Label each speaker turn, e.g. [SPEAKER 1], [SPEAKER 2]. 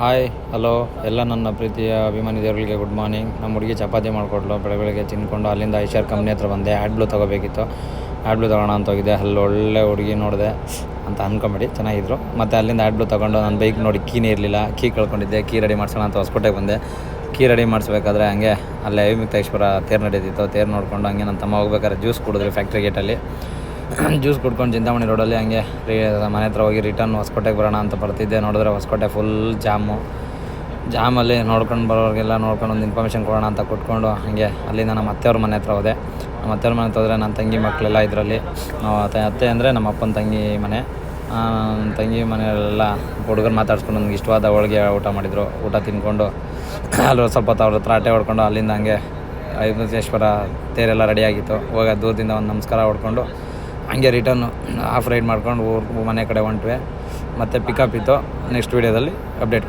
[SPEAKER 1] Hi hello ಎಲ್ಲ ನನ್ನ ಪ್ರೀತಿಯ ಅಭಿಮಾನಿ ದೇವರಿಗೆ ಗುಡ್ ಮಾರ್ನಿಂಗ್. ನಮ್ಮ ಹುಡುಗಿ ಚಪಾತಿ ಮಾಡಿಕೊಡ್ಲು ಬೆಳಗ್ಗೆ ತಿಂದ್ಕೊಂಡು ಅಲ್ಲಿಂದ ಐಶರ್ ಕಂಪ್ನಿ ಹತ್ರ ಬಂದೆ. ಆ್ಯಡ್ ಬ್ಲೂ ತೊಗೋಬೇಕಿತ್ತು. ಆ್ಯಡ್ ಬ್ಲೂ ತೊಗೋಣ ಅಂತ ಹೋಗಿದ್ದೆ. ಅಲ್ಲಿ ಒಳ್ಳೆ ಹುಡುಗಿ ನೋಡಿದೆ ಅಂತ ಅಂದ್ಕೊಂಬೇಡಿ, ಚೆನ್ನಾಗಿದ್ರು. ಮತ್ತು ಅಲ್ಲಿಂದ ಆ್ಯಡ್ ಬ್ಲೂ ತೊಗೊಂಡು ನನ್ನ ಬೈಕ್ ನೋಡಿ ಕೀನೇ ಇರಲಿಲ್ಲ, ಕೀ ಕಳ್ಕೊಂಡಿದ್ದೆ. ಕೀ ರೆಡಿ ಮಾಡ್ಸೋಣ ಅಂತ ಹೊಸಕೋಟೆಗೆ ಬಂದೆ. ಕೀ ರೆಡಿ ಮಾಡಿಸ್ಬೇಕಾದ್ರೆ ಹಂಗೆ ಅಲ್ಲೇ ಅವಿಮುಕ್ತೇಶ್ವರ ತೇರು ನಡೀತಿತ್ತು. ತೇರು ನೋಡ್ಕೊಂಡು ಹಂಗೆ ನನ್ನ ತಮ್ಮ ಹೋಗ್ಬೇಕಾದ್ರೆ ಜ್ಯೂಸ್ ಕುಡಿದ್ರಿ ಫ್ಯಾಕ್ಟ್ರಿ ಗೇಟಲ್ಲಿ. ಜ್ಯೂಸ್ ಕುಡ್ಕೊಂಡು ಚಿಂತಾಮಣಿ ರೋಡಲ್ಲಿ ಹಂಗೆ ಮನೆ ಹತ್ರ ಹೋಗಿ ರಿಟರ್ನ್ ಹೊಸಕೋಟೆಗೆ ಬರೋಣ ಅಂತ ಬರ್ತಿದ್ದೆ. ನೋಡಿದ್ರೆ ಹೊಸಕೋಟೆ ಫುಲ್ ಜಾಮಲ್ಲಿ ನೋಡ್ಕೊಂಡು ಬರೋರಿಗೆಲ್ಲ ನೋಡ್ಕೊಂಡು ಒಂದು ಇನ್ಫಾರ್ಮೇಷನ್ ಕೊಡೋಣ ಅಂತ ಕೊಟ್ಕೊಂಡು ಹಾಗೆ ಅಲ್ಲಿಂದ ನಮ್ಮ ಅತ್ತೆಯವ್ರ ಮನೆ ಹತ್ರ ಹೋದೆ. ನಮ್ಮ ಅತ್ತೆಯವ್ರ ಮನೆ ಹತ್ರ ಹೋದರೆ ನನ್ನ ತಂಗಿ ಮಕ್ಕಳೆಲ್ಲ ಇದರಲ್ಲಿ. ಅತ್ತೆ ಅಂದರೆ ನಮ್ಮ ಅಪ್ಪನ ತಂಗಿ ಮನೆ. ನನ್ನ ತಂಗಿ ಮನೆಯಲ್ಲೆಲ್ಲ ಹುಡುಗರು ಮಾತಾಡ್ಸ್ಕೊಂಡು ನನಗೆ ಇಷ್ಟವಾದ ಹೋಳಿಗೆ ಊಟ ಮಾಡಿದರು. ಊಟ ತಿಂದ್ಕೊಂಡು ಅಲ್ಲಿ ಸ್ವಲ್ಪ ಹೊತ್ತು ಅವ್ರ ಹತ್ರ ಆಟೆ ಹೊಡ್ಕೊಂಡು ಅಲ್ಲಿಂದ ಹಂಗೆ ಅವಿಮುಕ್ತೇಶ್ವರ ತೇರೆಲ್ಲ ರೆಡಿಯಾಗಿತ್ತು. ಹೋಗಿ ದೂರದಿಂದ ಒಂದು ನಮಸ್ಕಾರ ಹೊಡ್ಕೊಂಡು ಹಂಗೆ ರಿಟರ್ನು ಆಫ್ ರೈಡ್ ಮಾಡ್ಕೊಂಡು ಮನೆ ಕಡೆ ಹೊಂಟ್ವಿ. ಮತ್ತು ಪಿಕಪ್ ಇತ್ತು. ನೆಕ್ಸ್ಟ್ ವೀಡಿಯೋದಲ್ಲಿ ಅಪ್ಡೇಟ್